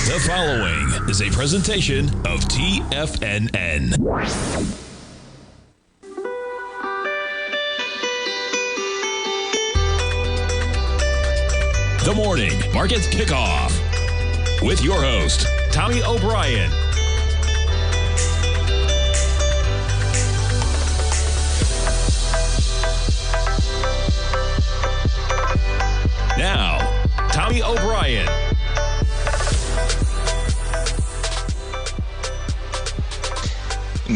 The following is a presentation of TFNN. The Morning Market Kickoff with your host, Tommy O'Brien. Now, Tommy O'Brien.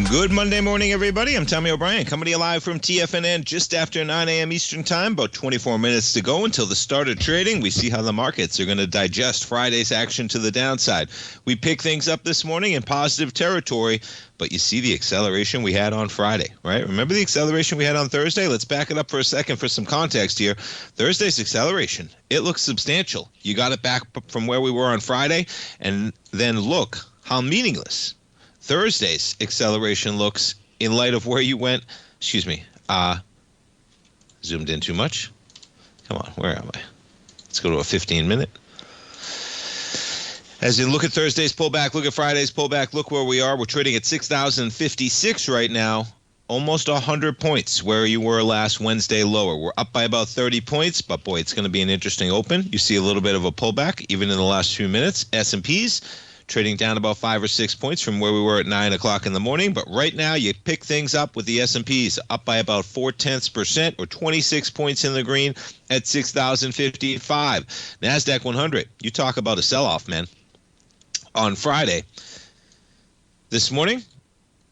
Good Monday morning, everybody. I'm Tommy O'Brien, coming to you live from TFNN just after 9 a.m. Eastern Time. About 24 minutes to go until the start of trading. We see how the markets are going to digest Friday's action to the downside. We pick things up this morning in positive territory, but you see the acceleration we had on Friday, right? Remember the acceleration we had on Thursday? Let's back it up for a second for some context here. Thursday's acceleration, it looks substantial. You got it back from where we were on Friday, and then look how meaningless Thursday's acceleration looks in light of where you went. Zoomed in too much. Come on, where am I? Let's go to a 15-minute. As you look at Thursday's pullback, look at Friday's pullback, look where we are. We're trading at 6,056 right now, almost 100 points where you were last Wednesday lower. We're up by about 30 points, but boy, it's going to be an interesting open. You see a little bit of a pullback even in the last few minutes. S&Ps trading down about 5 or 6 points from where we were at 9 o'clock in the morning. But right now, you pick things up with the S&Ps up by about 0.4% or 26 points in the green at 6,055. NASDAQ 100, you talk about a sell-off, man. On Friday, this morning,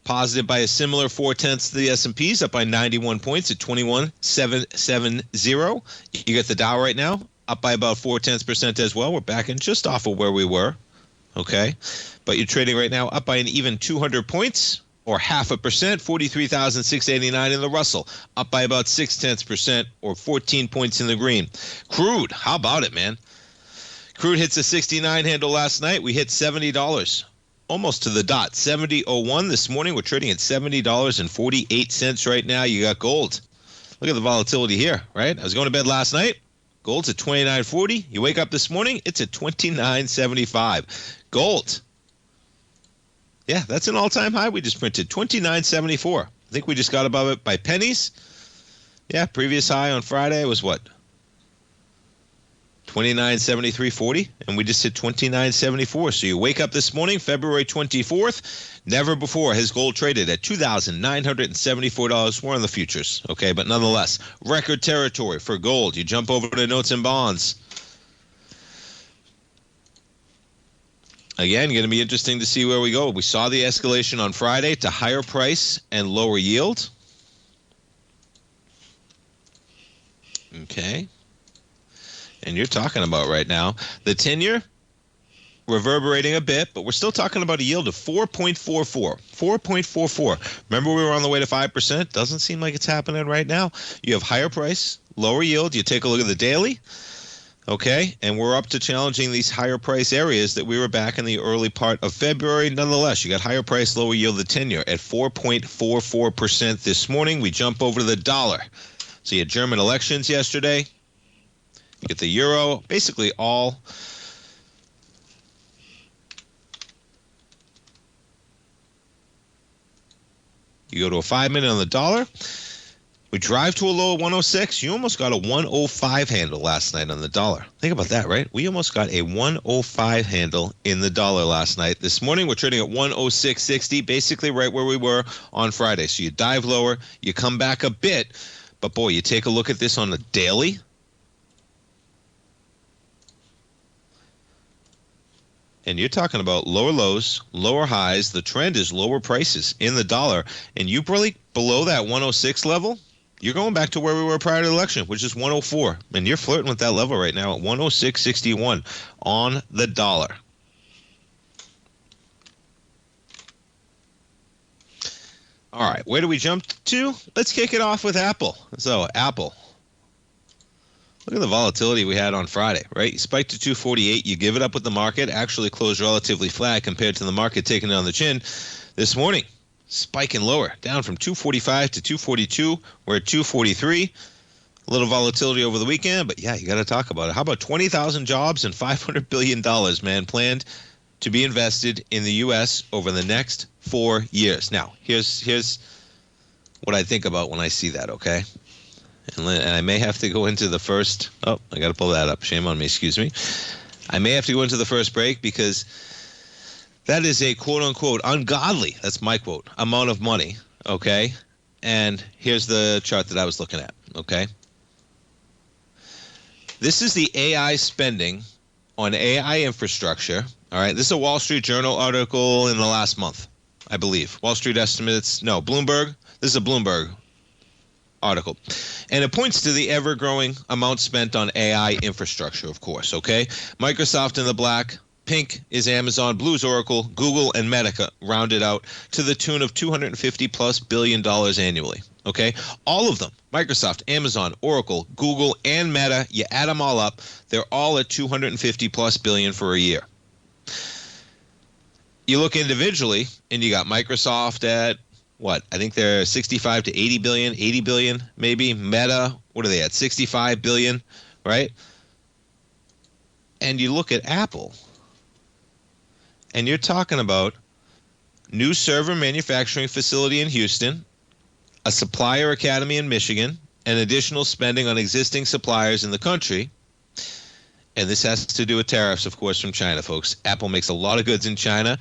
positive by a similar 0.4 to the S&Ps, up by 91 points at 21,770. You get the Dow right now, up by about 0.4% as well. We're backing just off of where we were. Okay, but you're trading right now up by an even 200 points or 0.5%, 43,689 in the Russell, up by about 0.6% or 14 points in the green. Crude, how about it, man? Crude hits a 69 handle last night. We hit $70, almost to the dot. 70.01 this morning. We're trading at $70.48 right now. You got gold. Look at the volatility here, right? I was going to bed last night. Gold's at $29.40. You wake up this morning, it's at $29.75. Gold. Yeah, that's an all-time high we just printed, $29.74. I think we just got above it by pennies. Yeah, previous high on Friday was what? $29.73.40, and we just hit $29.74. So you wake up this morning, February 24th. Never before has gold traded at $2,974. We're on the futures, okay? But nonetheless, record territory for gold. You jump over to notes and bonds. Again, going to be interesting to see where we go. We saw the escalation on Friday to higher price and lower yield. Okay. And you're talking about right now the 10-year reverberating a bit, but we're still talking about a yield of 4.44. 4.44. Remember we were on the way to 5%? Doesn't seem like it's happening right now. You have higher price, lower yield. You take a look at the daily, okay, and we're up to challenging these higher price areas that we were back in the early part of February. Nonetheless, you got higher price, lower yield, the 10-year at 4.44% this morning. We jump over to the dollar. So you had German elections yesterday. You get the euro, basically all you go to a 5-minute on the dollar. We drive to a low of 106. You almost got a 105 handle last night on the dollar. Think about that, right? We almost got a 105 handle in the dollar last night. This morning we're trading at 106.60, basically right where we were on Friday. So you dive lower, you come back a bit, but boy, you take a look at this on the daily. And you're talking about lower lows, lower highs. The trend is lower prices in the dollar. And you probably below that 106 level, you're going back to where we were prior to the election, which is 104. And you're flirting with that level right now at 106.61 on the dollar. All right, where do we jump to? Let's kick it off with Apple. So, Apple. Look at the volatility we had on Friday, right? You spiked to 248. You give it up with the market. Actually closed relatively flat compared to the market taking it on the chin. This morning, spiking lower, down from 245 to 242. We're at 243. A little volatility over the weekend, but yeah, you got to talk about it. How about 20,000 jobs and $500 billion, man, planned to be invested in the U.S. over the next 4 years. Now, here's what I think about when I see that, okay? And I may have to go into the first... Oh, I got to pull that up. Shame on me. Excuse me. I may have to go into the first break because that is a quote-unquote ungodly, that's my quote, amount of money, okay? And here's the chart that I was looking at, okay? This is the AI spending on AI infrastructure, all right? This is a Wall Street Journal article in the last month, I believe. Wall Street estimates, no, Bloomberg. This is a Bloomberg article. And it points to the ever-growing amount spent on AI infrastructure, of course, okay? Microsoft in the black, pink is Amazon, blue is Oracle, Google, and Meta rounded out to the tune of $250+ billion annually, okay? All of them, Microsoft, Amazon, Oracle, Google, and Meta, you add them all up, they're all at $250+ billion for a year. You look individually, and you got Microsoft at what? I think they're 65 to 80 billion, 80 billion maybe. Meta, what are they at? 65 billion, right? And you look at Apple, and you're talking about new server manufacturing facility in Houston, a supplier academy in Michigan, and additional spending on existing suppliers in the country. And this has to do with tariffs, of course, from China, folks. Apple makes a lot of goods in China,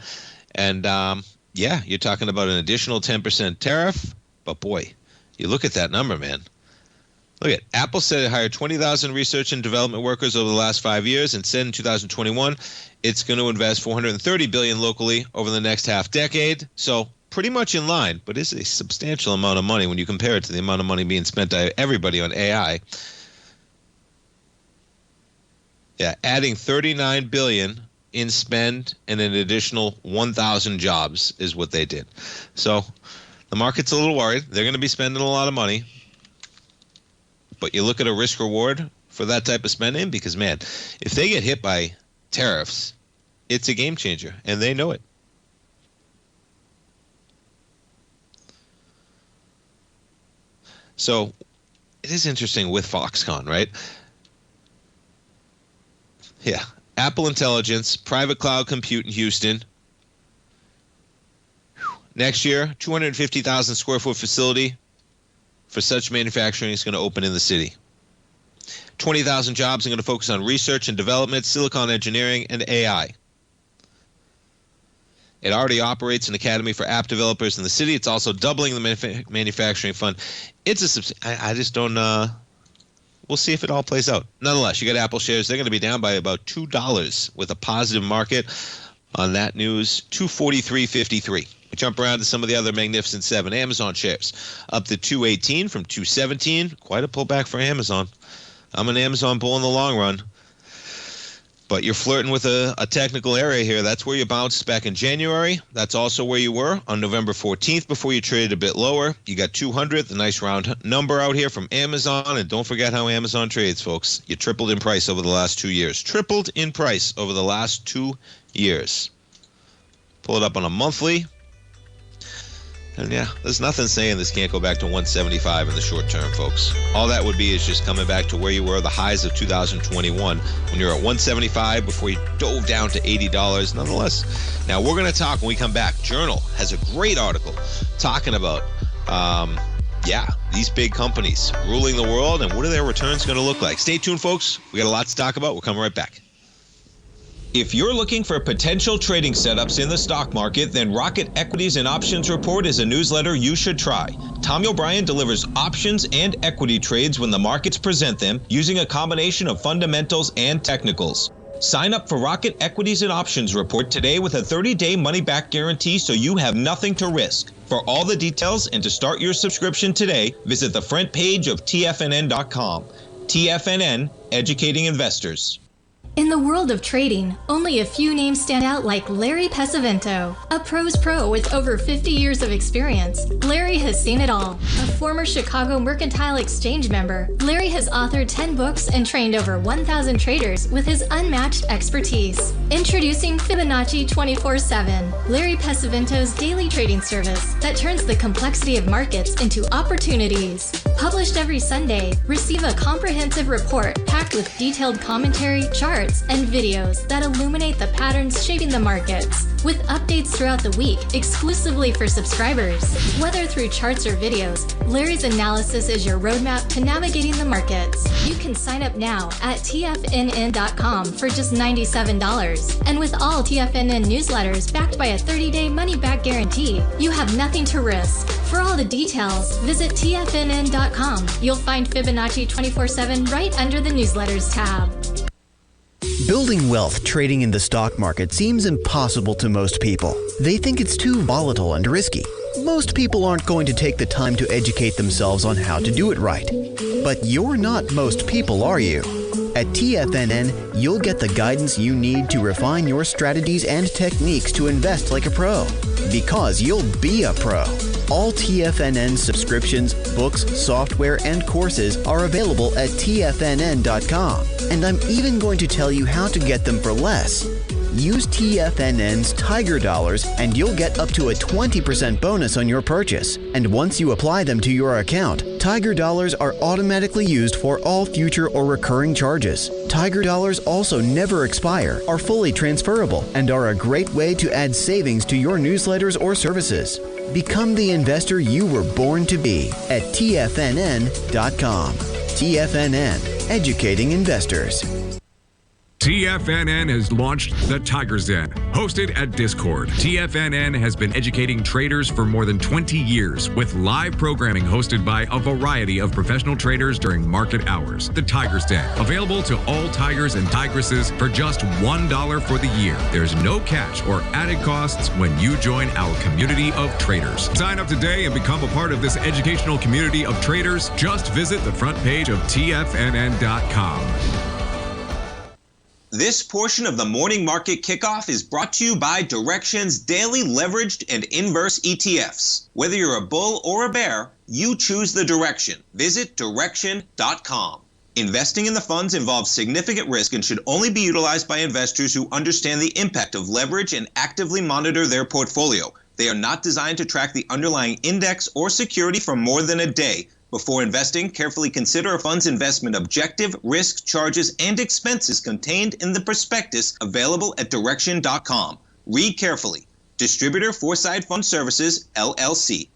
and yeah, you're talking about an additional 10% tariff, but boy, you look at that number, man. Look at Apple said it hired 20,000 research and development workers over the last 5 years, and said in 2021 it's going to invest $430 billion locally over the next half decade. So pretty much in line, but it's a substantial amount of money when you compare it to the amount of money being spent by everybody on AI. Yeah, adding $39 billion in spend and an additional 1,000 jobs is what they did. So the market's a little worried. They're going to be spending a lot of money. But you look at a risk reward for that type of spending because, man, if they get hit by tariffs, it's a game changer, and they know it. So it is interesting with Foxconn, right? Yeah. Apple Intelligence, private cloud compute in Houston. Next year, 250,000 square foot facility for such manufacturing is going to open in the city. 20,000 jobs are going to focus on research and development, silicon engineering, and AI. It already operates an academy for app developers in the city. It's also doubling the manufacturing fund. I just don't... We'll see if it all plays out. Nonetheless, you got Apple shares. They're going to be down by about $2 with a positive market on that news, 243.53. We jump around to some of the other Magnificent Seven. Amazon shares up to 218 from 217. Quite a pullback for Amazon. I'm an Amazon bull in the long run. But you're flirting with a technical area here. That's where you bounced back in January. That's also where you were on November 14th before you traded a bit lower. You got 200, the nice round number out here from Amazon. And don't forget how Amazon trades, folks. You tripled in price over the last 2 years. Tripled in price over the last 2 years. Pull it up on a monthly. And yeah, there's nothing saying this can't go back to 175 in the short term, folks. All that would be is just coming back to where you were, the highs of 2021, when you're at 175 before you dove down to $80. Nonetheless, now we're going to talk when we come back. Journal has a great article talking about, these big companies ruling the world and what are their returns going to look like. Stay tuned, folks. We got a lot to talk about. We're coming right back. If you're looking for potential trading setups in the stock market, then Rocket Equities and Options Report is a newsletter you should try. Tommy O'Brien delivers options and equity trades when the markets present them using a combination of fundamentals and technicals. Sign up for Rocket Equities and Options Report today with a 30-day money-back guarantee so you have nothing to risk. For all the details and to start your subscription today, visit the front page of TFNN.com. TFNN, educating investors. In the world of trading, only a few names stand out like Larry Pesavento, a pro's pro with over 50 years of experience. Larry has seen it all. A former Chicago Mercantile Exchange member, Larry has authored 10 books and trained over 1,000 traders with his unmatched expertise. Introducing Fibonacci 24/7, Larry Pesavento's daily trading service that turns the complexity of markets into opportunities. Published every Sunday, receive a comprehensive report packed packed with detailed commentary, charts, and videos that illuminate the patterns shaping the markets, with updates throughout the week exclusively for subscribers. Whether through charts or videos, Larry's analysis is your roadmap to navigating the markets. You can sign up now at TFNN.com for just $97. And with all TFNN newsletters backed by a 30-day money-back guarantee, you have nothing to risk. For all the details, visit TFNN.com. You'll find Fibonacci 24/7 right under the newsletters tab. Building wealth trading in the stock market seems impossible to most people. They think it's too volatile and risky. Most people aren't going to take the time to educate themselves on how to do it right. But you're not most people, are you? At TFNN, you'll get the guidance you need to refine your strategies and techniques to invest like a pro. Because you'll be a pro. All TFNN subscriptions, books, software, and courses are available at TFNN.com. And I'm even going to tell you how to get them for less. Use TFNN's Tiger Dollars and you'll get up to a 20% bonus on your purchase. And once you apply them to your account, Tiger Dollars are automatically used for all future or recurring charges. Tiger Dollars also never expire, are fully transferable, and are a great way to add savings to your newsletters or services. Become the investor you were born to be at TFNN.com. TFNN, educating investors. TFNN has launched the Tiger's Den, hosted at Discord. TFNN has been educating traders for more than 20 years with live programming hosted by a variety of professional traders during market hours. The Tiger's Den, available to all tigers and tigresses for just $1 for the year. There's no catch or added costs when you join our community of traders. Sign up today and become a part of this educational community of traders. Just visit the front page of TFNN.com. This portion of the Morning Market Kickoff is brought to you by Direxion's daily leveraged and inverse ETFs. Whether you're a bull or a bear, you choose the direction. Visit Direxion.com. Investing in the funds involves significant risk and should only be utilized by investors who understand the impact of leverage and actively monitor their portfolio. They are not designed to track the underlying index or security for more than a day. Before investing, carefully consider a fund's investment objective, risk, charges, and expenses contained in the prospectus available at Direxion.com. Read carefully. Distributor Foreside Fund Services, LLC.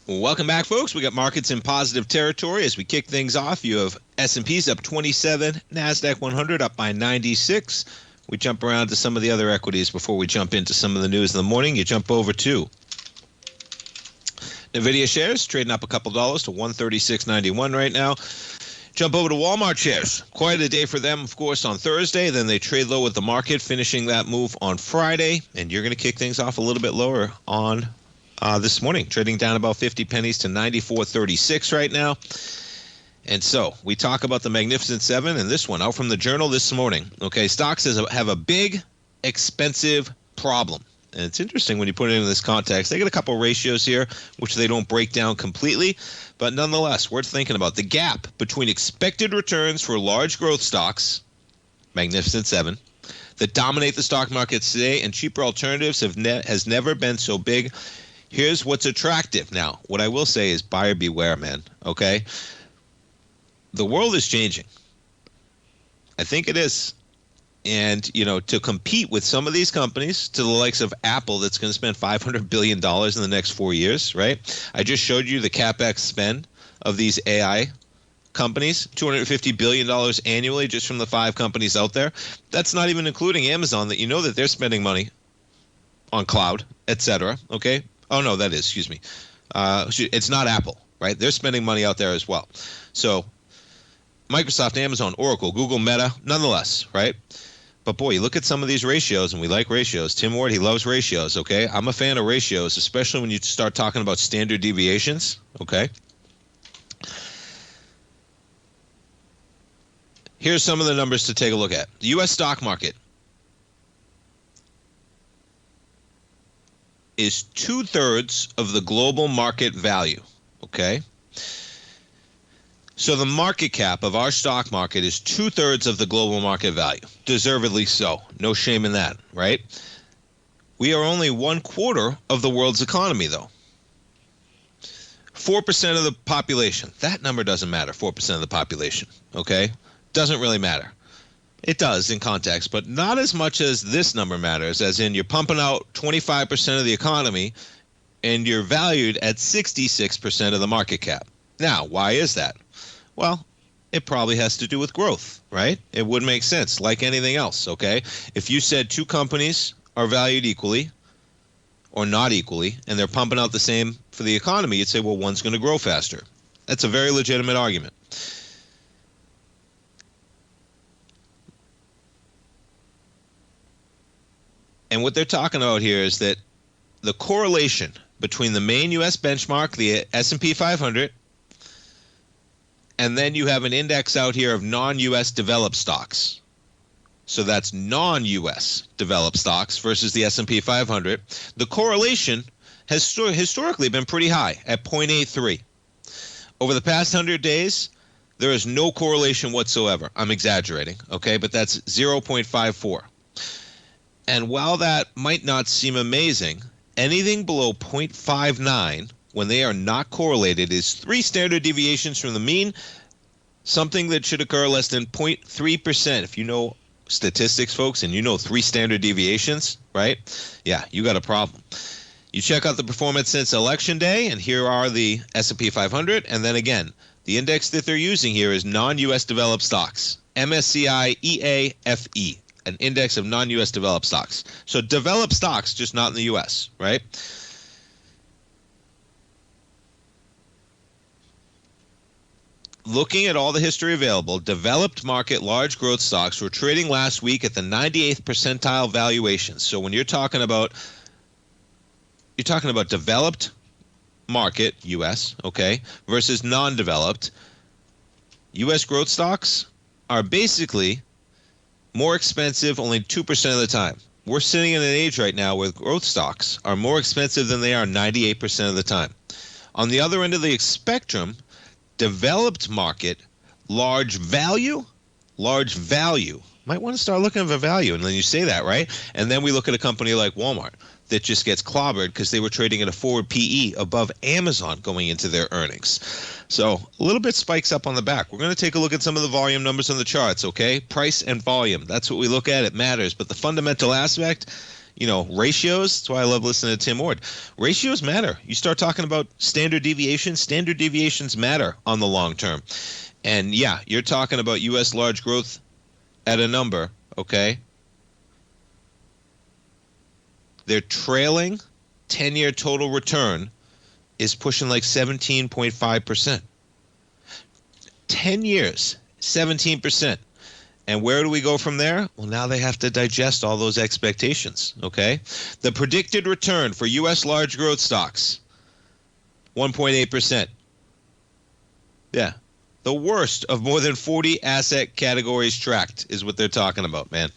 Welcome back, folks. We got markets in positive territory as we kick things off. You have S&P's up 27, NASDAQ 100 up by 96. We jump around to some of the other equities before we jump into some of the news in the morning. You jump over to NVIDIA shares, trading up a couple dollars to $136.91 right now. Jump over to Walmart shares. Quite a day for them, of course, on Thursday. Then they trade low with the market, finishing that move on Friday. And you're going to kick things off a little bit lower on this morning, trading down about 50 pennies to 94.36 right now. And so we talk about the Magnificent Seven, and this one out from the Journal this morning. Okay, stocks have a big, expensive problem. And it's interesting when you put it in this context. They got a couple ratios here, which they don't break down completely, but nonetheless, worth thinking about. The gap between expected returns for large growth stocks, Magnificent Seven, that dominate the stock markets today, and cheaper alternatives has never been so big. Here's what's attractive. Now, what I will say is buyer beware, man, okay? The world is changing. I think it is. And, to compete with some of these companies, to the likes of Apple, that's going to spend $500 billion in the next 4 years, right? I just showed you the CapEx spend of these AI companies, $250 billion annually just from the 5 companies out there. That's not even including Amazon, that that they're spending money on cloud, et cetera, okay? Oh, no, that is, excuse me. It's not Apple, right? They're spending money out there as well. So Microsoft, Amazon, Oracle, Google, Meta, nonetheless, right? But, boy, you look at some of these ratios, and we like ratios. Tim Ward, he loves ratios, okay? I'm a fan of ratios, especially when you start talking about standard deviations, okay? Here's some of the numbers to take a look at. The U.S. stock market is 2/3 of the global market value, okay? So the market cap of our stock market is 2/3 of the global market value. Deservedly so. No shame in that, right? We are only 1/4 of the world's economy, though. 4% of the population. That number doesn't matter, 4% of the population, okay? Doesn't really matter. It does in context, but not as much as this number matters, as in you're pumping out 25% of the economy and you're valued at 66% of the market cap. Now, why is that? Well, it probably has to do with growth, right? It would make sense, like anything else, okay? If you said two companies are valued equally or not equally, and they're pumping out the same for the economy, you'd say, well, one's going to grow faster. That's a very legitimate argument. And what they're talking about here is that the correlation between the main U.S. benchmark, the S&P 500, and then you have an index out here of non-U.S. developed stocks. So that's non-U.S. developed stocks versus the S&P 500. The correlation has historically been pretty high at 0.83. Over the past 100 days, there is no correlation whatsoever. I'm exaggerating, okay? But that's 0.54. And while that might not seem amazing, anything below 0.59, when they are not correlated, is 3 standard deviations from the mean, something that should occur less than 0.3%. If you know statistics, folks, and you know 3 standard deviations, right? Yeah, you got a problem. You check out the performance since election day, and here are the S&P 500, and then again, the index that they're using here is non-U.S. developed stocks, MSCI EAFE, an index of non-U.S. developed stocks. So developed stocks, just not in the U.S., right? Looking at all the history available, developed market large growth stocks were trading last week at the 98th percentile valuations. So when you're talking about developed market, U.S., okay, versus non-developed, U.S. growth stocks are basically more expensive only 2% of the time. We're sitting in an age right now where growth stocks are more expensive than they are 98% of the time. On the other end of the spectrum, developed market, large value, might want to start looking for value. And then you say that, right? And then we look at a company like Walmart that just gets clobbered because they were trading at a forward PE above Amazon going into their earnings. So a little bit spikes up on the back. We're going to take a look at some of the volume numbers on the charts, okay? Price and volume. That's what we look at. It matters. But the fundamental aspect, ratios, that's why I love listening to Tim Ward. Ratios matter. You start talking about standard deviations matter on the long term. And yeah, you're talking about U.S. large growth at a number, okay? Their trailing 10-year total return is pushing like 17.5%. 10 years, 17%. And where do we go from there? Well, now they have to digest all those expectations, okay? The predicted return for U.S. large growth stocks, 1.8%. Yeah. The worst of more than 40 asset categories tracked is what they're talking about, man.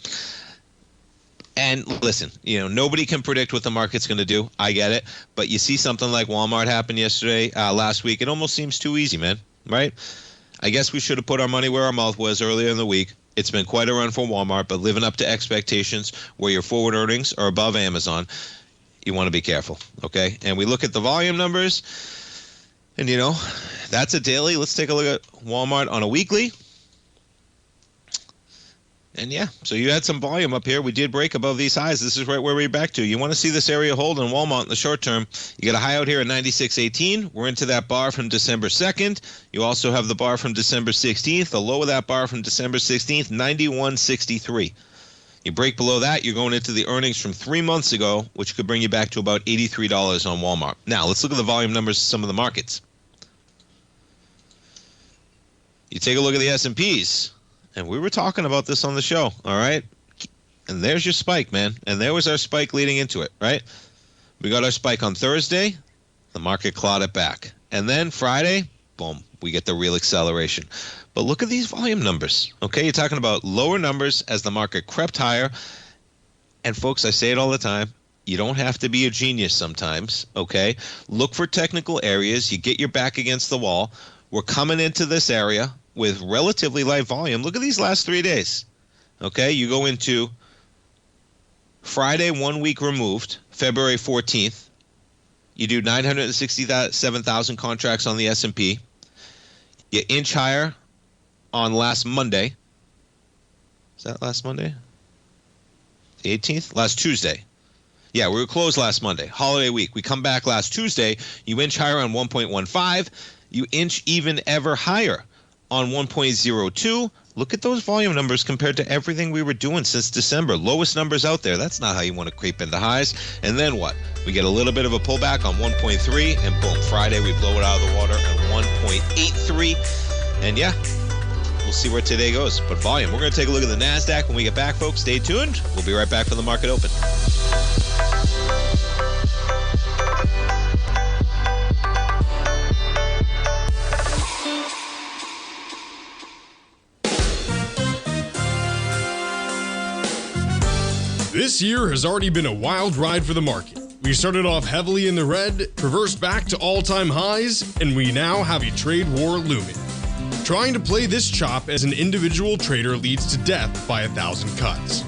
And listen, nobody can predict what the market's going to do. I get it. But you see something like Walmart happen last week. It almost seems too easy, man, right? I guess we should have put our money where our mouth was earlier in the week. It's been quite a run for Walmart, but living up to expectations where your forward earnings are above Amazon, you want to be careful, okay? And we look at the volume numbers, and, that's a daily. Let's take a look at Walmart on a weekly. And yeah, so you had some volume up here. We did break above these highs. This is right where we're back to. You want to see this area hold in Walmart in the short term. You got a high out here at 96.18. We're into that bar from December 2nd. You also have the bar from December 16th. The low of that bar from December 16th, 91.63. You break below that, you're going into the earnings from 3 months ago, which could bring you back to about $83 on Walmart. Now, let's look at the volume numbers of some of the markets. You take a look at the S&Ps. And we were talking about this on the show, all right? And there's your spike, man. And there was our spike leading into it, right? We got our spike on Thursday. The market clawed it back. And then Friday, boom, we get the real acceleration. But look at these volume numbers, okay? You're talking about lower numbers as the market crept higher. And, folks, I say it all the time. You don't have to be a genius sometimes, okay? Look for technical areas. You get your back against the wall. we're coming into this area with relatively light volume. Look at these last 3 days. Okay, you go into Friday, 1 week removed, February 14th. You do 967,000 contracts on the S&P. You inch higher on last Monday. Is that last Monday? The 18th? Last Tuesday. Yeah, we were closed last Monday. Holiday week. We come back last Tuesday. You inch higher on 1.15. You inch even ever higher on 1.02. Look at those volume numbers compared to everything we were doing since December. Lowest numbers out there. That's not how you want to creep into highs. And then what? We get a little bit of a pullback on 1.3, and boom, Friday we blow it out of the water at 1.83. And yeah, we'll see where today goes. But volume, we're going to take a look at the NASDAQ when we get back, folks. Stay tuned. We'll be right back from the market open. This year has already been a wild ride for the market. We started off heavily in the red, traversed back to all-time highs, and we now have a trade war looming. Trying to play this chop as an individual trader leads to death by 1,000 cuts.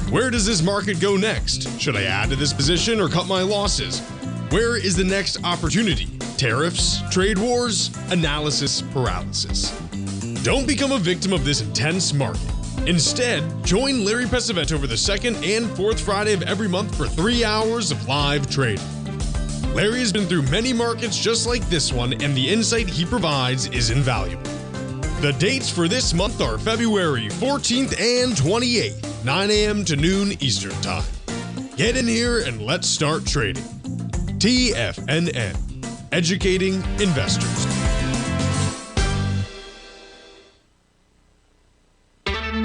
Where does this market go next? Should I add to this position or cut my losses? Where is the next opportunity? Tariffs? Trade wars? Analysis paralysis. Don't become a victim of this intense market. Instead, join Larry Pesavento over the second and fourth Friday of every month for 3 hours of live trading. Larry has been through many markets just like this one, and the insight he provides is invaluable. The dates for this month are February 14th and 28th, 9 a.m. to noon Eastern Time. Get in here and let's start trading. TFNN, educating investors.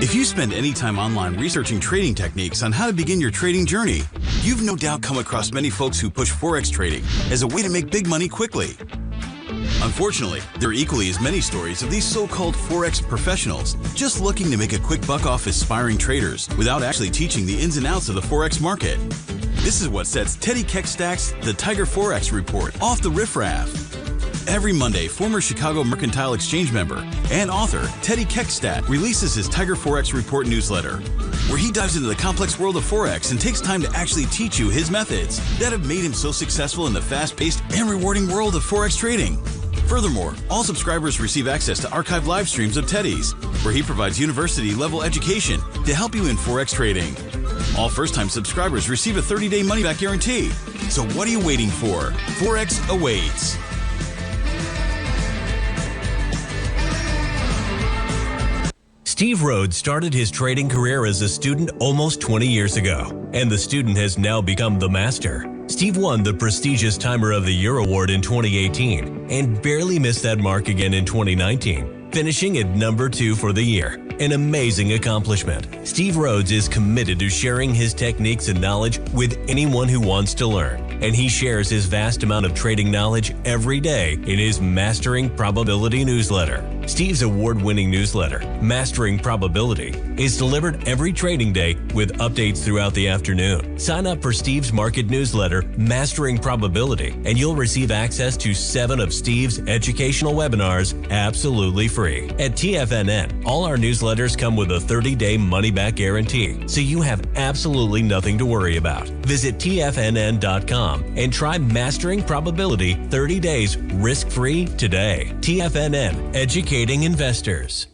If you spend any time online researching trading techniques on how to begin your trading journey, you've no doubt come across many folks who push Forex trading as a way to make big money quickly. Unfortunately, there are equally as many stories of these so-called Forex professionals just looking to make a quick buck off aspiring traders without actually teaching the ins and outs of the Forex market. This is what sets Teddy Keckstack's The Tiger Forex Report off the riffraff. Every Monday, former Chicago Mercantile Exchange member and author Teddy Keckstack releases his Tiger Forex Report newsletter, where he dives into the complex world of Forex and takes time to actually teach you his methods that have made him so successful in the fast-paced and rewarding world of Forex trading. Furthermore, all subscribers receive access to archived live streams of Teddy's, where he provides university-level education to help you in Forex trading. All first-time subscribers receive a 30-day money-back guarantee. So what are you waiting for? Forex awaits. Steve Rhodes started his trading career as a student almost 20 years ago, and the student has now become the master. Steve won the prestigious Timer of the Year award in 2018 and barely missed that mark again in 2019, finishing at number 2 for the year. An amazing accomplishment. Steve Rhodes is committed to sharing his techniques and knowledge with anyone who wants to learn, and he shares his vast amount of trading knowledge every day in his Mastering Probability newsletter. Steve's award-winning newsletter, Mastering Probability, is delivered every trading day with updates throughout the afternoon. Sign up for Steve's market newsletter, Mastering Probability, and you'll receive access to 7 of Steve's educational webinars absolutely free. At TFNN, all our newsletters come with a 30-day money-back guarantee, so you have absolutely nothing to worry about. Visit TFNN.com and try Mastering Probability 30 days risk-free today. TFNN, educating investors.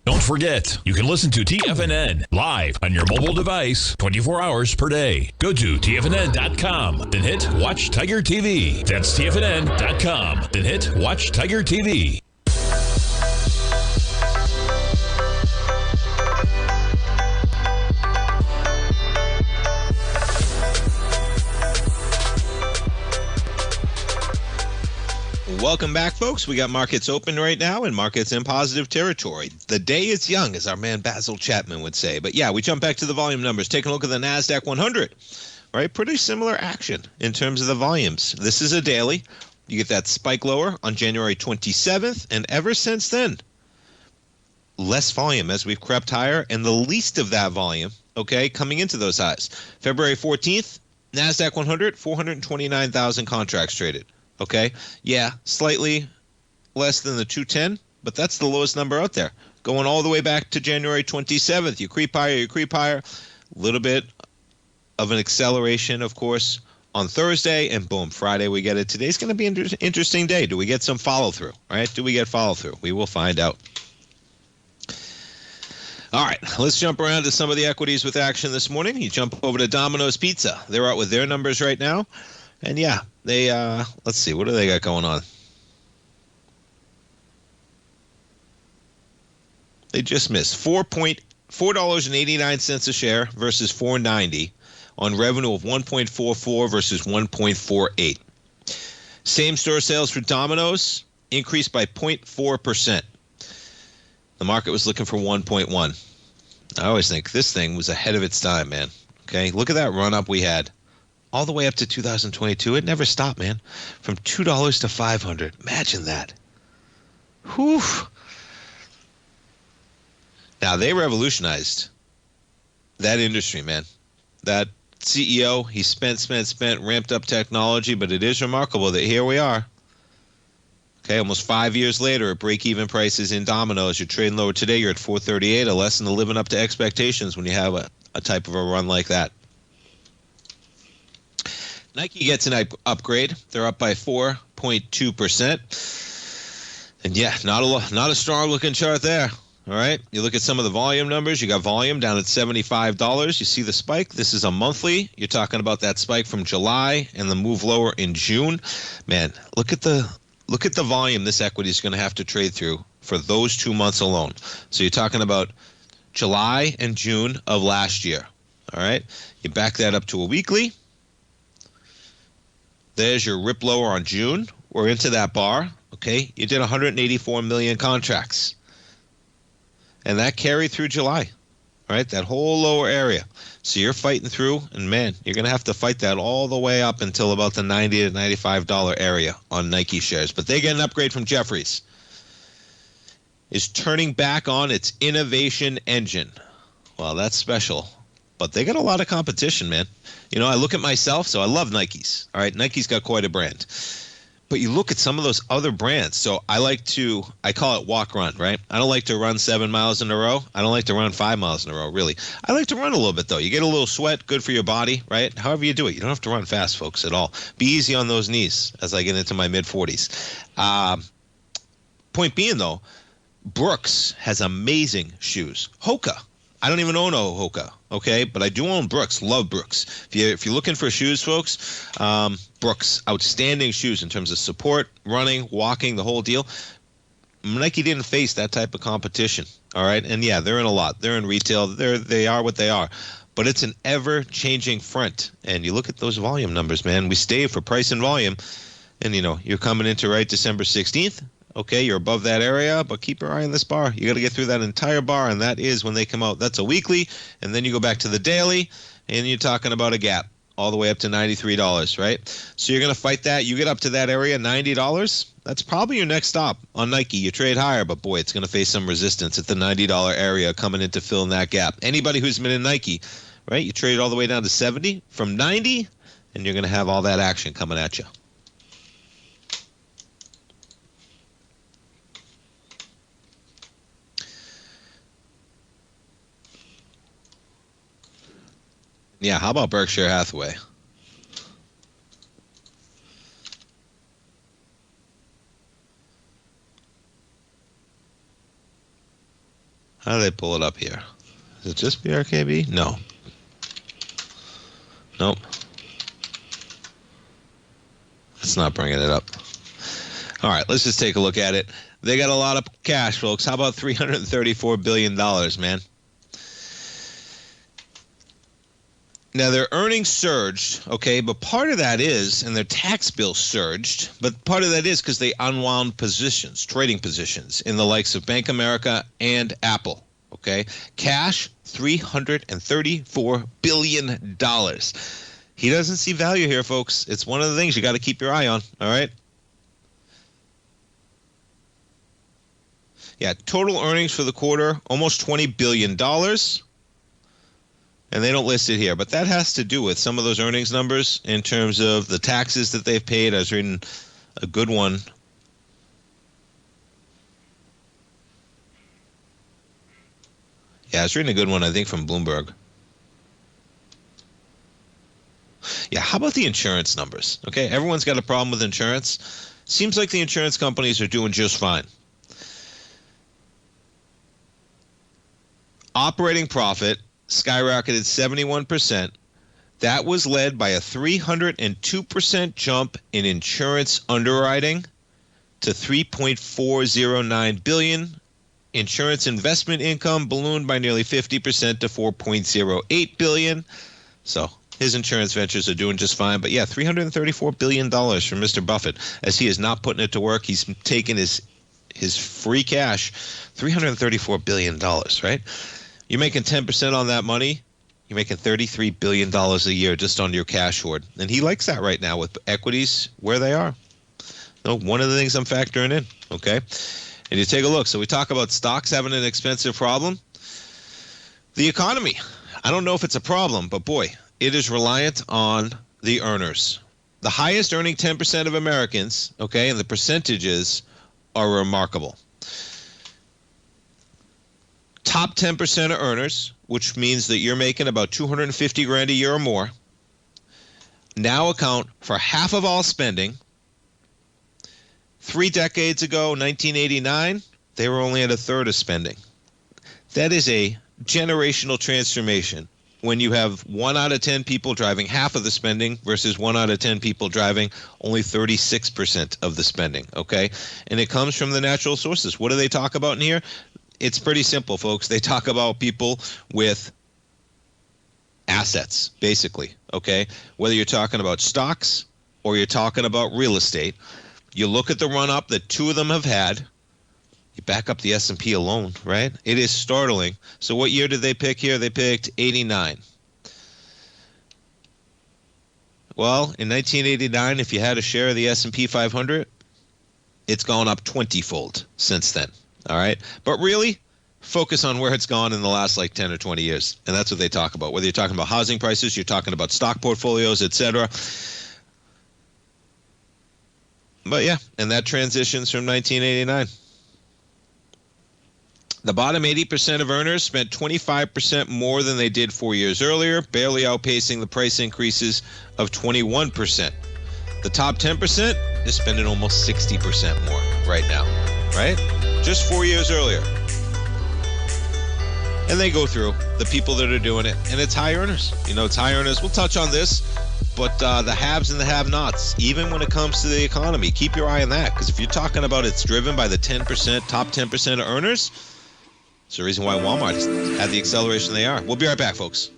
Don't forget, you can listen to TFNN live on your mobile device 24 hours per day. Go to TFNN.com, then hit Watch Tiger TV. That's TFNN.com, then hit Watch Tiger TV. Welcome back, folks. We got markets open right now and markets in positive territory. The day is young, as our man Basil Chapman would say. But yeah, we jump back to the volume numbers. Taking a look at the NASDAQ 100, right? Pretty similar action in terms of the volumes. This is a daily. You get that spike lower on January 27th, and ever since then, less volume as we've crept higher, and the least of that volume, okay, coming into those highs. February 14th, NASDAQ 100, 429,000 contracts traded. Okay, yeah, slightly less than the 210, but that's the lowest number out there. Going all the way back to January 27th. You creep higher. A little bit of an acceleration, of course, on Thursday, and boom, Friday we get it. Today's going to be an interesting day. Do we get some follow-through, right? Do we get follow-through? We will find out. All right, let's jump around to some of the equities with action this morning. You jump over to Domino's Pizza. They're out with their numbers right now. And yeah, they, let's see, what do they got going on? They just missed $4.89 a share versus $4.90 on revenue of 1.44 versus 1.48. Same-store sales for Domino's increased by 0.4%. The market was looking for 1.1. I always think this thing was ahead of its time, man. Okay, look at that run-up we had. All the way up to 2022. It never stopped, man. From $2 to $500. Imagine that. Whew. Now, they revolutionized that industry, man. That CEO, he spent, ramped up technology, but it is remarkable that here we are. Okay, almost 5 years later, at break-even prices in Domino's, you're trading lower today, you're at 438, a lesson to living up to expectations when you have a type of a run like that. Nike gets an upgrade. They're up by 4.2%. And yeah, not a strong-looking chart there. All right, you look at some of the volume numbers. You got volume down at $75. You see the spike. This is a monthly. You're talking about that spike from July and the move lower in June. Man, look at the volume this equity is going to have to trade through for those 2 months alone. So you're talking about July and June of last year. All right, you back that up to a weekly. There's your rip lower on June. We're into that bar. Okay, you did 184 million contracts. And that carried through July, right? That whole lower area. So you're fighting through, and man, you're going to have to fight that all the way up until about the $90 to $95 area on Nike shares. But they get an upgrade from Jefferies. Is turning back on its innovation engine. Well, that's special. But they got a lot of competition, man. You know, I look at myself, so I love Nikes. All right, Nike's got quite a brand. But you look at some of those other brands. So I call it walk run, right? I don't like to run 7 miles in a row. I don't like to run 5 miles in a row, really. I like to run a little bit, though. You get a little sweat, good for your body, right? However you do it. You don't have to run fast, folks, at all. Be easy on those knees as I get into my mid-40s. Point being, though, Brooks has amazing shoes. Hoka. I don't even own a Hoka, okay? But I do own Brooks. Love Brooks. If you're looking for shoes, folks, Brooks, outstanding shoes in terms of support, running, walking, the whole deal. Nike didn't face that type of competition, all right? And, yeah, they're in a lot. They're in retail. They are what they are. But it's an ever-changing front. And you look at those volume numbers, man. We stay for price and volume. And, you know, you're coming into December 16th. Okay, you're above that area, but keep your eye on this bar. You got to get through that entire bar, and that is when they come out. That's a weekly, and then you go back to the daily, and you're talking about a gap all the way up to $93, right? So you're going to fight that. You get up to that area, $90. That's probably your next stop on Nike. You trade higher, but boy, it's going to face some resistance at the $90 area coming in to fill in that gap. Anybody who's been in Nike, right? You trade all the way down to 70 from 90, and you're going to have all that action coming at you. Yeah, how about Berkshire Hathaway? How do they pull it up here? Is it just BRKB? No. Nope. It's not bringing it up. All right, let's just take a look at it. They got a lot of cash, folks. How about $334 billion, man? Now, their earnings surged, okay, but part of that is, and their tax bill surged, but part of that is because they unwound positions, trading positions, in the likes of Bank of America and Apple, okay? Cash, $334 billion. He doesn't see value here, folks. It's one of the things you got to keep your eye on, all right? Yeah, total earnings for the quarter, almost $20 billion. And they don't list it here, but that has to do with some of those earnings numbers in terms of the taxes that they've paid. I was reading a good one Yeah, I was reading a good one, I think, from Bloomberg. Yeah, how about the insurance numbers? Okay, everyone's got a problem with insurance. Seems like the insurance companies are doing just fine. Operating profit skyrocketed 71%. That was led by a 302% jump in insurance underwriting to $3.409 billion. Insurance investment income ballooned by nearly 50% to $4.08 billion. So his insurance ventures are doing just fine. But yeah, $334 billion from Mr. Buffett, as he is not putting it to work. He's taking his free cash, $334 billion, right? You're making 10% on that money. You're making $33 billion a year just on your cash hoard. And he likes that right now with equities where they are. No, one of the things I'm factoring in, okay? And you take a look. So we talk about stocks having an expensive problem. The economy, I don't know if it's a problem, but boy, it is reliant on the earners. The highest earning 10% of Americans, okay, and the percentages are remarkable. Top 10% of earners, which means that you're making about $250,000 a year or more, now account for half of all spending. 3 decades ago, 1989, they were only at a third of spending. That is a generational transformation when you have 1 out of 10 people driving half of the spending versus 1 out of 10 people driving only 36% of the spending, okay? And it comes from the natural sources. What do they talk about in here? It's pretty simple, folks. They talk about people with assets, basically, okay? Whether you're talking about stocks or you're talking about real estate, you look at the run-up that 2 of them have had. You back up the S&P alone, right? It is startling. So what year did they pick here? They picked 89. Well, in 1989, if you had a share of the S&P 500, it's gone up 20-fold since then. All right. But really, focus on where it's gone in the last like 10 or 20 years. And that's what they talk about. Whether you're talking about housing prices, you're talking about stock portfolios, etc. But yeah, and that transitions from 1989. The bottom 80% of earners spent 25% more than they did 4 years earlier, barely outpacing the price increases of 21%. The top 10% is spending almost 60% more right now, right? Just 4 years earlier. And they go through the people that are doing it, and it's high earners. You know, it's high earners. We'll touch on this, but the haves and the have-nots, even when it comes to the economy, keep your eye on that, because if you're talking about it's driven by the 10%, top 10% of earners, it's the reason why Walmart had the acceleration they are. We'll be right back, folks.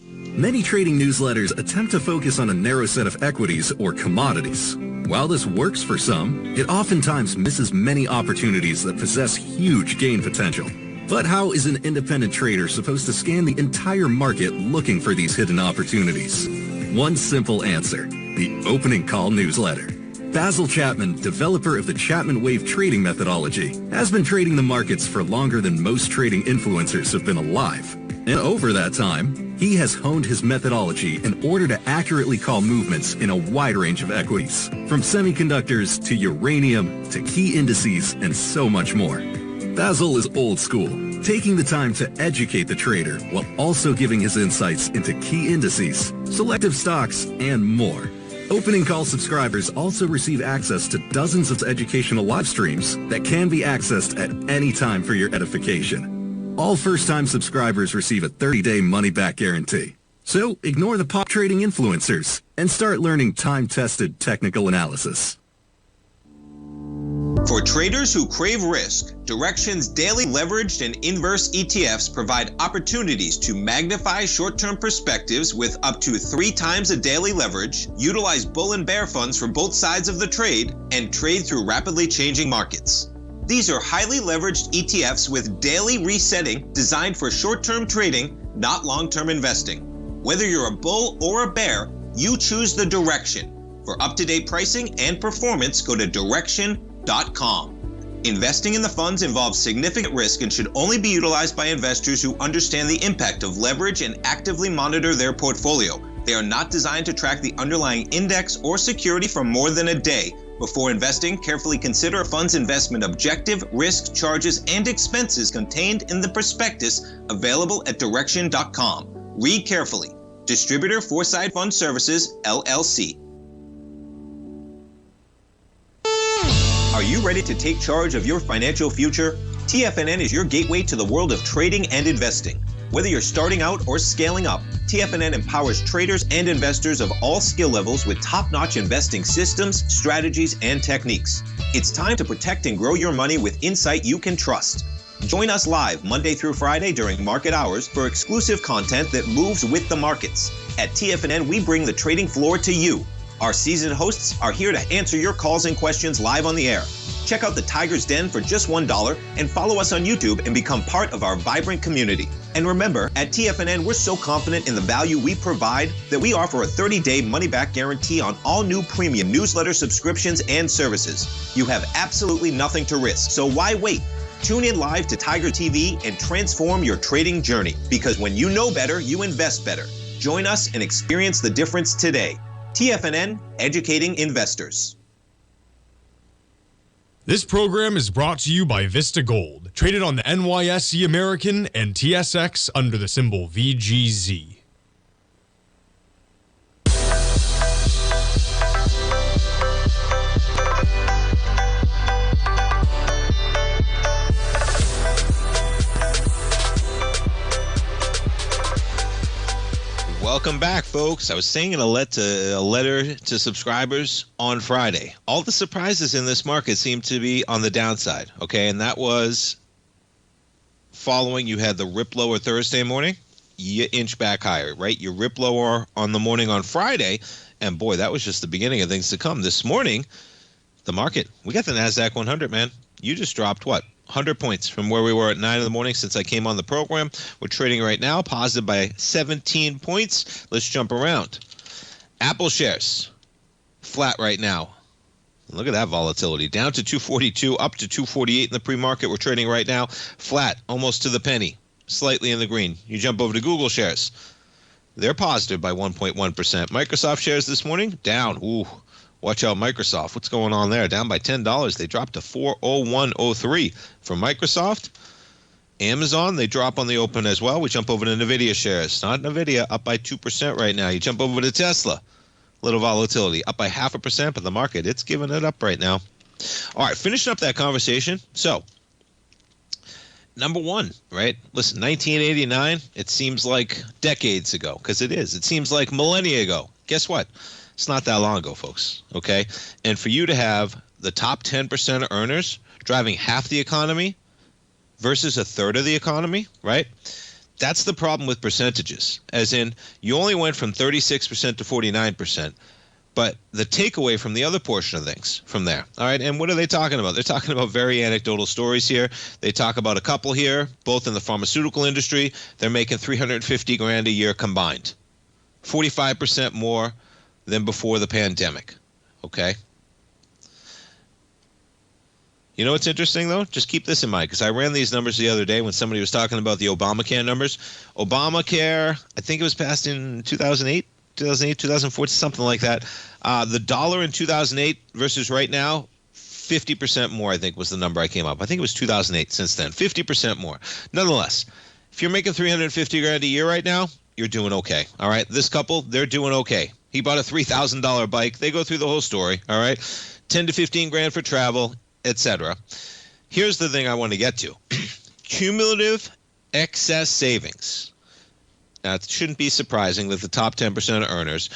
Many trading newsletters attempt to focus on a narrow set of equities or commodities. While this works for some, it oftentimes misses many opportunities that possess huge gain potential. But how is an independent trader supposed to scan the entire market looking for these hidden opportunities? One simple answer: the opening call newsletter. Basil Chapman, developer of the Chapman Wave trading methodology, has been trading the markets for longer than most trading influencers have been alive. And over that time, he has honed his methodology in order to accurately call movements in a wide range of equities, from semiconductors to uranium to key indices and so much more. Basil is old school, taking the time to educate the trader while also giving his insights into key indices, selective stocks, and more. Opening call subscribers also receive access to dozens of educational live streams that can be accessed at any time for your edification. All first-time subscribers receive a 30-day money-back guarantee. So ignore the pop trading influencers and start learning time-tested technical analysis. For traders who crave risk, Direxion's daily leveraged and inverse ETFs provide opportunities to magnify short-term perspectives with up to 3 times a daily leverage, utilize bull and bear funds for both sides of the trade, and trade through rapidly changing markets. These are highly leveraged ETFs with daily resetting designed for short-term trading, not long-term investing. Whether you're a bull or a bear, you choose the Direxion. For up-to-date pricing and performance, go to Direxion.com. Investing in the funds involves significant risk and should only be utilized by investors who understand the impact of leverage and actively monitor their portfolio. They are not designed to track the underlying index or security for more than a day. Before investing, carefully consider a fund's investment objective, risk, charges, and expenses contained in the prospectus available at Direxion.com. Read carefully. Distributor Foreside Fund Services, LLC. Are you ready to take charge of your financial future? TFNN is your gateway to the world of trading and investing. Whether you're starting out or scaling up, TFNN empowers traders and investors of all skill levels with top-notch investing systems, strategies, and techniques. It's time to protect and grow your money with insight you can trust. Join us live Monday through Friday during market hours for exclusive content that moves with the markets. At TFNN, we bring the trading floor to you. Our seasoned hosts are here to answer your calls and questions live on the air. Check out the Tiger's Den for just $1 and follow us on YouTube and become part of our vibrant community. And remember, at TFNN, we're so confident in the value we provide that we offer a 30-day money-back guarantee on all new premium newsletter subscriptions and services. You have absolutely nothing to risk, so why wait? Tune in live to Tiger TV and transform your trading journey, because when you know better, you invest better. Join us and experience the difference today. TFNN, educating investors. This program is brought to you by Vista Gold, traded on the NYSE American and TSX under the symbol VGZ. Welcome back, folks. I was saying in a letter to subscribers on Friday, all the surprises in this market seem to be on the downside, okay? And that was following, you had the rip lower Thursday morning, you inch back higher, right? You rip lower on the morning on Friday, and boy, that was just the beginning of things to come. This morning, the market, we got the NASDAQ 100, man. You just dropped what? 100 points from where we were at 9 in the morning since I came on the program. We're trading right now, positive by 17 points. Let's jump around. Apple shares, flat right now. Look at that volatility. Down to 242, up to 248 in the pre-market. We're trading right now, flat, almost to the penny, slightly in the green. You jump over to Google shares. They're positive by 1.1%. Microsoft shares this morning, down. Ooh. Watch out, Microsoft. What's going on there? Down by $10. They dropped to 401.03 for Microsoft. Amazon, they drop on the open as well. We jump over to NVIDIA shares. Not NVIDIA, up by 2% right now. You jump over to Tesla. Little volatility, up by 0.5%, but the market, it's giving it up right now. All right, finishing up that conversation. So, number one, right? Listen, 1989, it seems like decades ago, because it is. It seems like millennia ago. Guess what? It's not that long ago, folks, okay? And for you to have the top 10% of earners driving half the economy versus a third of the economy, right? That's the problem with percentages, as in you only went from 36% to 49%. But the takeaway from the other portion of things from there, all right, and what are they talking about? They're talking about very anecdotal stories here. They talk about a couple here, both in the pharmaceutical industry. They're making $350,000 a year combined, 45% more than before the pandemic, okay? You know what's interesting, though? Just keep this in mind, because I ran these numbers the other day when somebody was talking about the Obamacare numbers. Obamacare, I think it was passed in 2008, 2004, something like that. The dollar in 2008 versus right now, 50% more, I think, was the number I came up. I think it was 2008 since then, 50% more. Nonetheless, if you're making $350,000 a year right now, you're doing okay, all right? This couple, they're doing okay. He bought a $3,000 bike. They go through the whole story, all right? 10 to 15 grand for travel, etc. Here's the thing I want to get to. Cumulative excess savings. Now, it shouldn't be surprising that the top 10% of earners,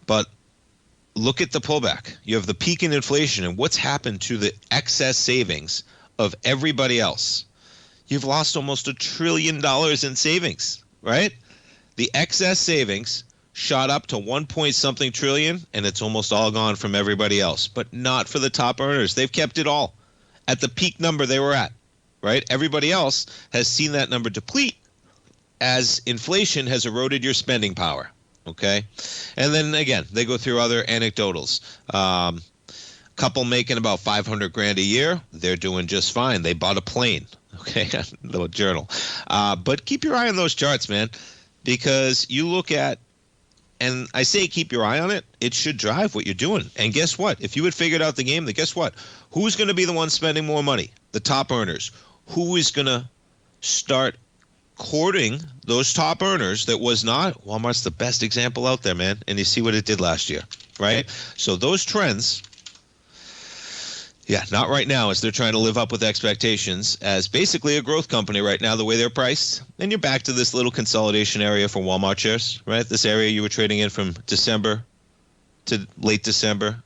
but look at the pullback. You have the peak in inflation, and what's happened to the excess savings of everybody else? You've lost almost $1 trillion in savings, right? The excess savings shot up to 1 point something trillion, and it's almost all gone from everybody else, but not for the top earners. They've kept it all at the peak number they were at, right? Everybody else has seen that number deplete as inflation has eroded your spending power, okay? And then again, they go through other anecdotals. Couple making about $500,000 a year, they're doing just fine. They bought a plane, okay? Little journal. But keep your eye on those charts, man, because you look at And I say keep your eye on it. It should drive what you're doing. And guess what? If you had figured out the game, then guess what? Who's going to be the one spending more money? The top earners. Who is going to start courting those top earners that was not? Walmart's the best example out there, man. And you see what it did last year, right? So those trends, yeah, not right now as they're trying to live up with expectations as basically a growth company right now, the way they're priced. And you're back to this little consolidation area for Walmart shares, right? This area you were trading in from December to late December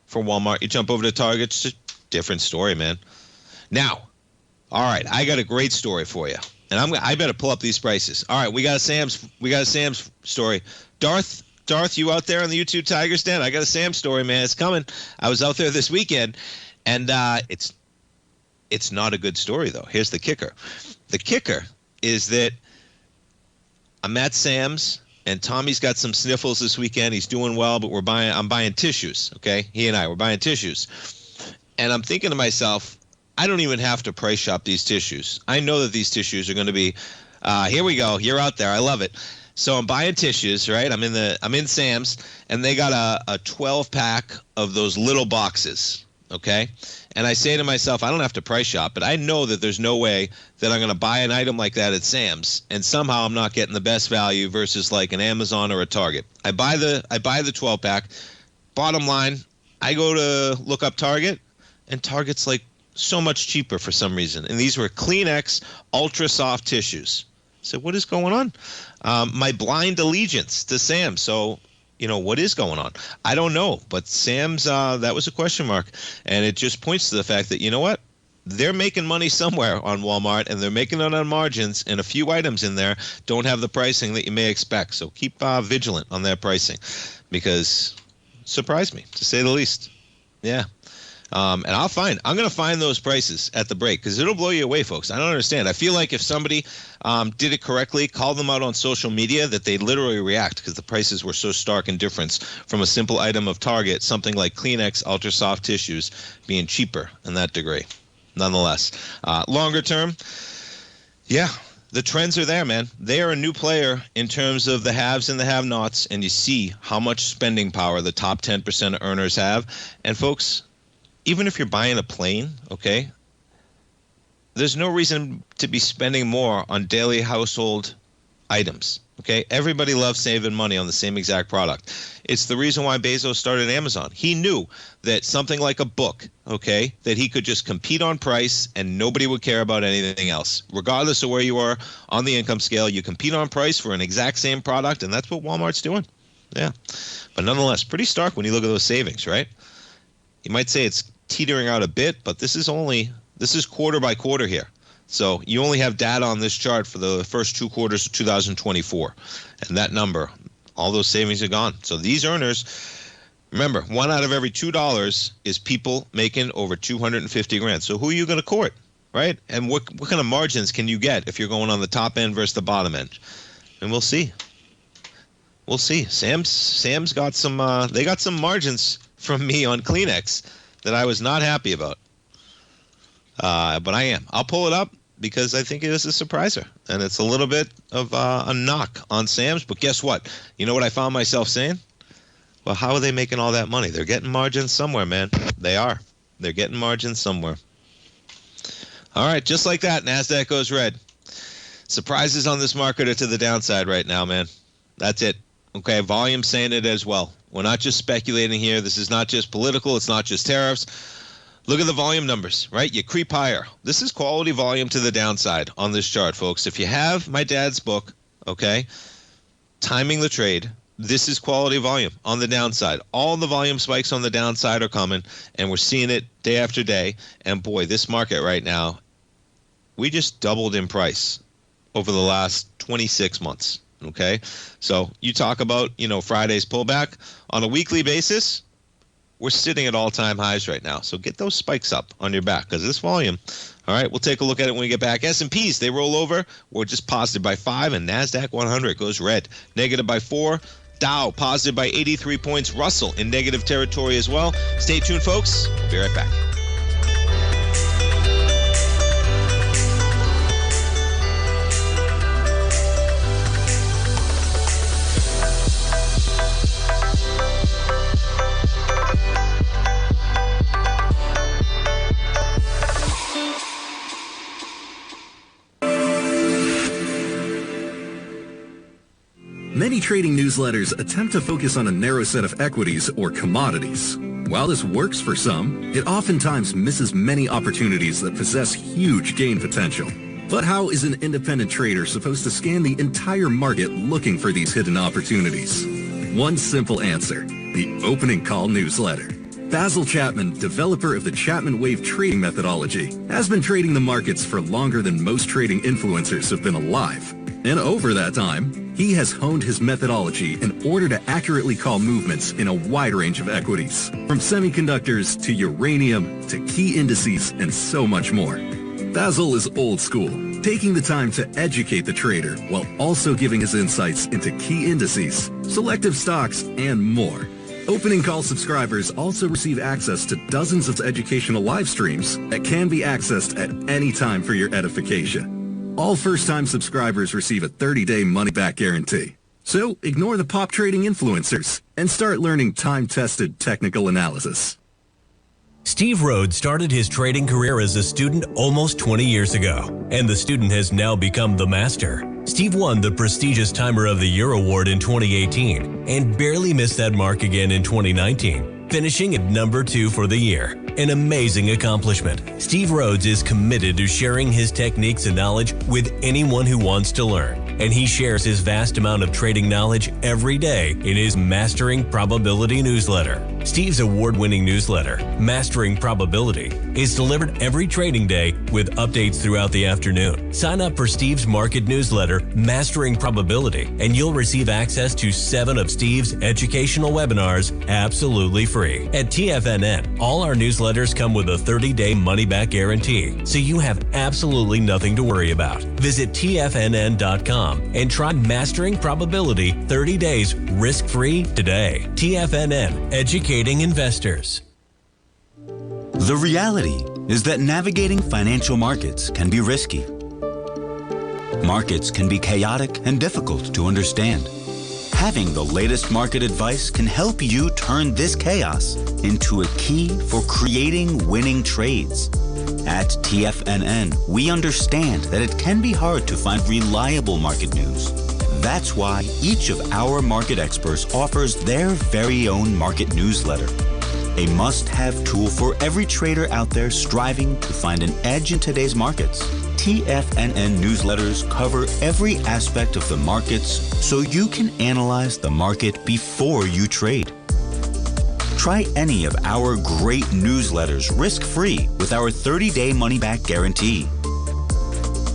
for Walmart. You jump over to Target, it's a different story, man. Now, all right, I got a great story for you. And I better pull up these prices. All right, we got a Sam's story. Darth, you out there on the YouTube Tiger stand? I got a Sam's story, man. It's coming. I was out there this weekend. And it's not a good story, though. Here's the kicker. The kicker is that I'm at Sam's, and Tommy's got some sniffles this weekend. He's doing well, but I'm buying tissues, okay? He and I, we're buying tissues. And I'm thinking to myself, I don't even have to price shop these tissues. I know that these tissues are going to be, here we go. You're out there. I love it. So I'm buying tissues, right? I'm in Sam's, and they got a 12-pack of those little boxes. Okay, and I say to myself, I don't have to price shop, but I know that there's no way that I'm going to buy an item like that at Sam's and somehow I'm not getting the best value versus like an Amazon or a Target. I buy the 12-pack. Bottom line, I go to look up Target, and Target's like so much cheaper for some reason. And these were Kleenex Ultra Soft tissues. So what is going on? My blind allegiance to Sam's. So, you know, what is going on? I don't know. But Sam's, that was a question mark. And it just points to the fact that, you know what? They're making money somewhere on Walmart, and they're making it on margins, and a few items in there don't have the pricing that you may expect. So keep vigilant on that pricing, because it surprised me, to say the least. Yeah. And I'm going to find those prices at the break, because it'll blow you away, folks. I don't understand. I feel like if somebody did it correctly, called them out on social media, that they'd literally react, because the prices were so stark in difference from a simple item of Target, something like Kleenex Ultra Soft tissues being cheaper in that degree. Nonetheless, longer term, yeah, the trends are there, man. They are a new player in terms of the haves and the have-nots, and you see how much spending power the top 10% of earners have. And folks, even if you're buying a plane, okay, there's no reason to be spending more on daily household items, okay? Everybody loves saving money on the same exact product. It's the reason why Basil started Amazon. He knew that something like a book, okay, that he could just compete on price and nobody would care about anything else. Regardless of where you are on the income scale, you compete on price for an exact same product, and that's what Walmart's doing. Yeah. But nonetheless, pretty stark when you look at those savings, right? You might say it's teetering out a bit, but this is quarter by quarter here. So you only have data on this chart for the first 2 quarters of 2024. And that number, all those savings are gone. So these earners, remember, 1 out of every $2 is people making over 250 grand. So who are you going to court, right? And what kind of margins can you get if you're going on the top end versus the bottom end? And we'll see. We'll see. Sam's got some, they got some margins from me on Kleenex that I was not happy about. But I am. I'll pull it up because I think it is a surpriser. And it's a little bit of a knock on Sam's. But guess what? You know what I found myself saying? Well, how are they making all that money? They're getting margins somewhere, man. They are. They're getting margins somewhere. All right, just like that, NASDAQ goes red. Surprises on this market are to the downside right now, man. That's it. Okay, volume saying it as well. We're not just speculating here. This is not just political. It's not just tariffs. Look at the volume numbers, right? You creep higher. This is quality volume to the downside on this chart, folks. If you have my dad's book, okay, Timing the Trade, this is quality volume on the downside. All the volume spikes on the downside are coming, and we're seeing it day after day. And boy, this market right now, we just doubled in price over the last 26 months. Okay, so you talk about, Friday's pullback on a weekly basis. We're sitting at all-time highs right now. So get those spikes up on your back, because this volume. All right, we'll take a look at it when we get back. S&Ps, they roll over. We're just positive by 5, and NASDAQ 100 goes red. Negative by 4. Dow positive by 83 points. Russell in negative territory as well. Stay tuned, folks. We'll be right back. Many trading newsletters attempt to focus on a narrow set of equities or commodities. While this works for some, it oftentimes misses many opportunities that possess huge gain potential. But how is an independent trader supposed to scan the entire market looking for these hidden opportunities? One simple answer: the opening call newsletter. Basil Chapman, developer of the Chapman Wave trading methodology, has been trading the markets for longer than most trading influencers have been alive. And over that time, he has honed his methodology in order to accurately call movements in a wide range of equities, from semiconductors to uranium to key indices and so much more. Basil is old school, taking the time to educate the trader while also giving his insights into key indices, selective stocks, and more. Opening call subscribers also receive access to dozens of educational live streams that can be accessed at any time for your edification. All first-time subscribers receive a 30-day money-back guarantee. So ignore the pop trading influencers and start learning time-tested technical analysis. Steve Rhodes started his trading career as a student almost 20 years ago, and the student has now become the master. Steve won the prestigious Timer of the Year award in 2018 and barely missed that mark again in 2019, finishing at number 2 for the year. An amazing accomplishment. Steve Rhodes is committed to sharing his techniques and knowledge with anyone who wants to learn, and he shares his vast amount of trading knowledge every day in his Mastering Probability newsletter. Steve's award-winning newsletter, Mastering Probability, is delivered every trading day with updates throughout the afternoon. Sign up for Steve's market newsletter, Mastering Probability, and you'll receive access to 7 of Steve's educational webinars absolutely free. At TFNN, all our newsletters come with a 30-day money-back guarantee, so you have absolutely nothing to worry about. Visit TFNN.com and try Mastering Probability 30 days risk-free today. TFNN, educating investors. The reality is that navigating financial markets can be risky. Markets can be chaotic and difficult to understand. Having the latest market advice can help you turn this chaos into a key for creating winning trades. At TFNN, we understand that it can be hard to find reliable market news. That's why each of our market experts offers their very own market newsletter, a must-have tool for every trader out there striving to find an edge in today's markets. TFNN newsletters cover every aspect of the markets so you can analyze the market before you trade. Try any of our great newsletters risk-free with our 30-day money-back guarantee.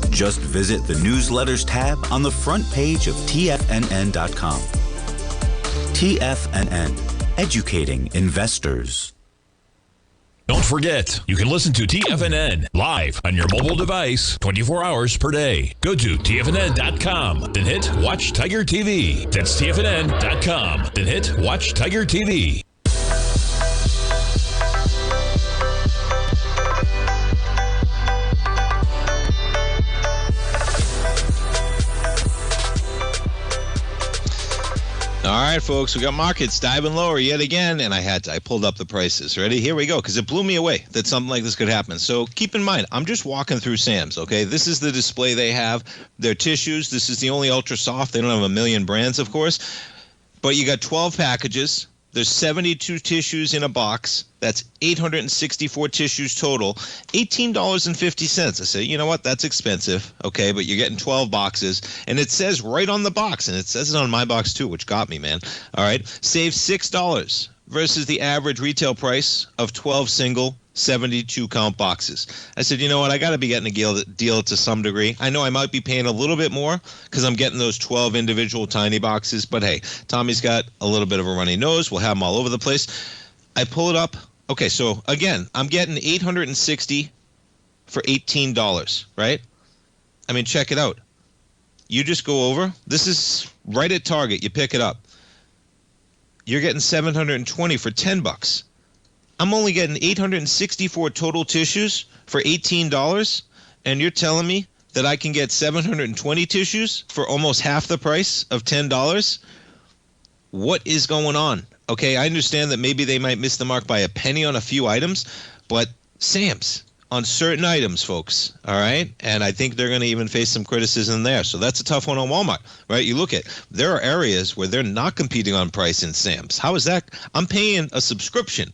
Just visit the Newsletters tab on the front page of TFNN.com. TFNN, educating investors. Don't forget, you can listen to TFNN live on your mobile device 24 hours per day. Go to TFNN.com, then hit Watch Tiger TV. That's TFNN.com, then hit Watch Tiger TV. All right, folks, we got markets diving lower yet again, and I pulled up the prices. Ready? Here we go, because it blew me away that something like this could happen. So keep in mind, I'm just walking through Sam's, okay? This is the display they have. Their tissues, this is the only ultra soft. They don't have a million brands, of course. But you got 12 packages. There's 72 tissues in a box. That's 864 tissues total. $18.50. I say, you know what? That's expensive. Okay, but you're getting 12 boxes. And it says right on the box, and it says it on my box too, which got me, man. All right, save $6 versus the average retail price of 12 single 72 count boxes. I said, you know what? I got to be getting a deal to some degree. I know I might be paying a little bit more because I'm getting those 12 individual tiny boxes. But hey, Tommy's got a little bit of a runny nose. We'll have them all over the place. I pull it up. Okay, so again, I'm getting 860 for $18, right? I mean, check it out. You just go over. This is right at Target. You pick it up. You're getting 720 for $10. I'm only getting 864 total tissues for $18, and you're telling me that I can get 720 tissues for almost half the price of $10? What is going on? Okay, I understand that maybe they might miss the mark by a penny on a few items, but Sam's, on certain items, folks. All right. And I think they're going to even face some criticism there. So that's a tough one on Walmart, right? You look at, there are areas where they're not competing on price in Sam's. How is that? I'm paying a subscription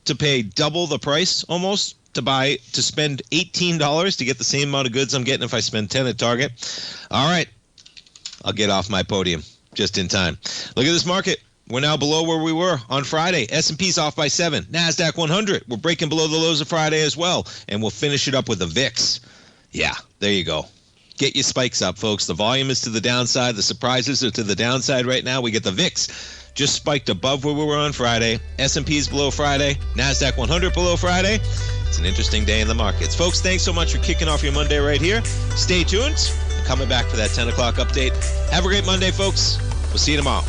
to pay double the price almost to spend $18 to get the same amount of goods I'm getting if I spend 10 at Target. All right. I'll get off my podium just in time. Look at this market. We're now below where we were on Friday. S&P's off by 7. NASDAQ 100. We're breaking below the lows of Friday as well. And we'll finish it up with the VIX. Yeah, there you go. Get your spikes up, folks. The volume is to the downside. The surprises are to the downside right now. We get the VIX just spiked above where we were on Friday. S&P's below Friday. NASDAQ 100 below Friday. It's an interesting day in the markets. Folks, thanks so much for kicking off your Monday right here. Stay tuned. I'm coming back for that 10 o'clock update. Have a great Monday, folks. We'll see you tomorrow.